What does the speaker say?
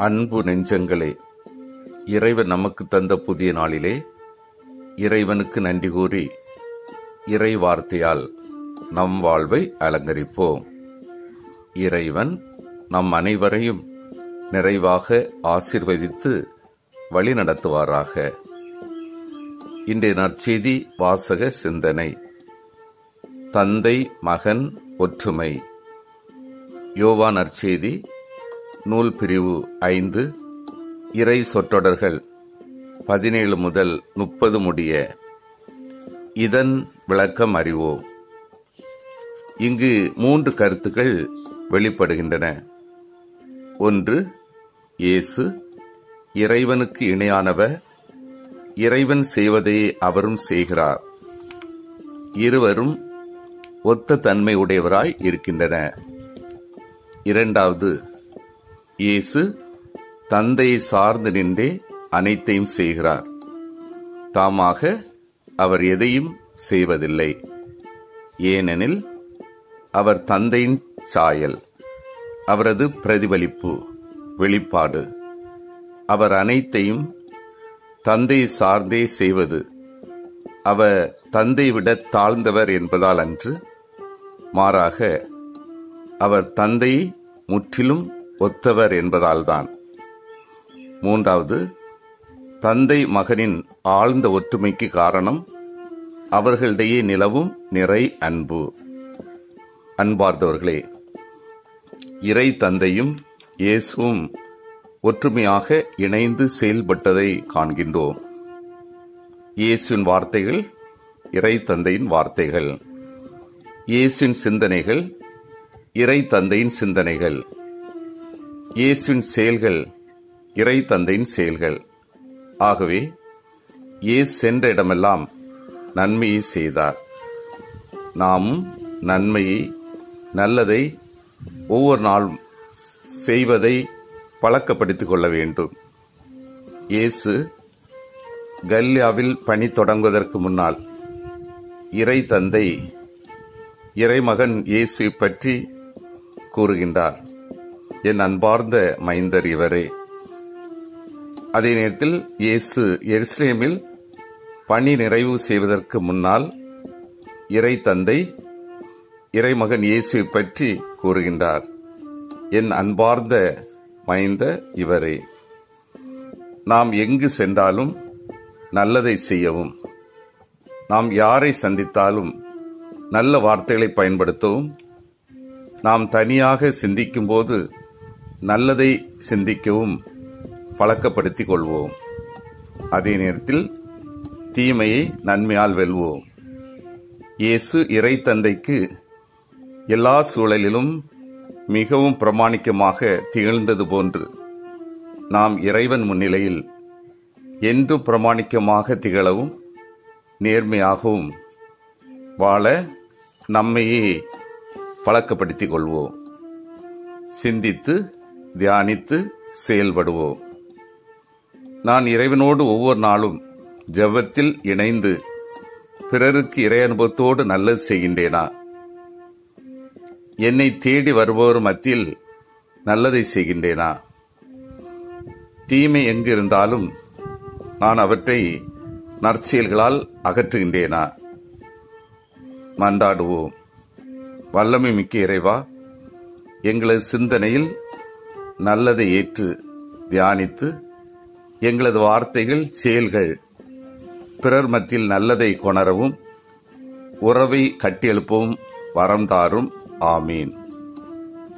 அன்பு நெஞ்சங்களே, இறைவன் நமக்கு தந்த புதிய நாளிலே இறைவனுக்கு நன்றி கூறி இறை வார்த்தையால் நம் வாழ்வை அலங்கரிப்போம். இறைவன் நம் அனைவரையும் நிறைவாக ஆசீர்வதித்து வழி நடத்துவாராக. இன்றைய நற்செய்தி வாசக சிந்தனை. தந்தை மகன் ஒற்றுமை. யோவான் நற்செய்தி நூல் பிரிவு 5, இறை சொற்றொடர்கள் 17 முதல் 30 முடிய. இதன் விளக்கம் அறிவோம். இங்கு 3 கருத்துக்கள் வெளிப்படுகின்றன. ஒன்று, இயேசு இறைவனுக்கு இணையானவர், இறைவன் செய்வதையே அவரும் செய்கிறார். இருவரும் ஒத்த தன்மை உடையவராய் இருக்கின்றனர். இரண்டாவது, இயேசு தந்தையை சார்ந்து நின்றே அனைத்தையும் செய்கிறார். தாமாக அவர் எதையும் செய்வதில்லை. ஏனெனில் அவர் தந்தையின் சாயல், அவரது பிரதிபலிப்பு, வெளிப்பாடு. அவர் அனைத்தையும் தந்தையை சார்ந்தே செய்வது அவர் தந்தை விட தாழ்ந்தவர் என்பதால் அன்று, மாறாக அவர் தந்தையை முற்றிலும் ஒத்தவர் என்பதால்தான். மூன்றாவது, தந்தை மகனின் ஆழ்ந்த ஒற்றுமைக்கு காரணம் அவர்களிடையே நிலவும் நிறை அன்பு. அன்பார்ந்தவர்களே, இறை தந்தையும் இயேசுவும் ஒற்றுமையாக இணைந்து செயல்பட்டதை காண்கின்றோம். இயேசுவின் வார்த்தைகள் இறை தந்தையின் வார்த்தைகள், இயேசுவின் சிந்தனைகள் இறை தந்தையின் சிந்தனைகள், இயேசுவின் செயல்கள் இறை தந்தையின் செயல்கள். ஆகவே இயேசு சென்ற இடமெல்லாம் நன்மையை செய்தார். நாமும் நன்மையை, நல்லதை ஒவ்வொரு நாளும் செய்வதை பழக்கப்படுத்திக் கொள்ள வேண்டும். இயேசு கலிலேயாவில் பணி தொடங்குவதற்கு முன்னால் இறை தந்தை இறைமகன் இயேசுவை பற்றி கூறுகின்றார். என் அன்பார்ந்த மைந்தர் இவரே. அதே நேரத்தில் இயேசு எருசலேமில் பணி நிறைவு செய்வதற்கு முன்னால் இறை தந்தை இறைமகன் இயேசுவை பற்றி கூறுகின்றார். என் அன்பார்ந்த மைந்த இவரே. நாம் எங்கு சென்றாலும் நல்லதை செய்யவும், நாம் யாரை சந்தித்தாலும் நல்ல வார்த்தைகளை பயன்படுத்தவும், நாம் தனியாக சிந்திக்கும் போது நல்லதை சிந்திக்கவும் பழக்கப்படுத்திக் கொள்வோம். அதே நேரத்தில் தீமையை நன்மையால் வெல்வோம். இயேசு இறை தந்தைக்கு எல்லா சூழலிலும் மிகவும் பிரமாணிக்கமாக திகழ்ந்தது போன்று நாம் இறைவன் முன்னிலையில் என்றும் பிரமாணிக்கமாக திகழவும் நேர்மையாகவும் வாழ நம்மையே பழக்கப்படுத்திக் கொள்வோம். சிந்தித்து தியானித்து செயல்படுவோம். நான் இறைவனோடு ஒவ்வொரு நாளும் ஜெபத்தில் இணைந்து பிறருக்கு இறை அனுபவத்தோடு நல்லது செய்கின்றேனா? என்னை தேடி வருபவர் மத்தியில் நல்லதை செய்கின்றேனா? தீமை எங்கு இருந்தாலும் நான் அவற்றை நற்செயல்களால் அகற்றுகின்றேனா? மன்றாடுவோம். வல்லமை மிக்க இறைவா, எங்களது சிந்தனையில் நல்லதை ஏற்று தியானித்து எங்களது வார்த்தைகள், செயல்கள் பிறர் மத்தியில் நல்லதை கொணரவும் உறவை கட்டியெழுப்பவும் வரம் தாரும். ஆமீன்.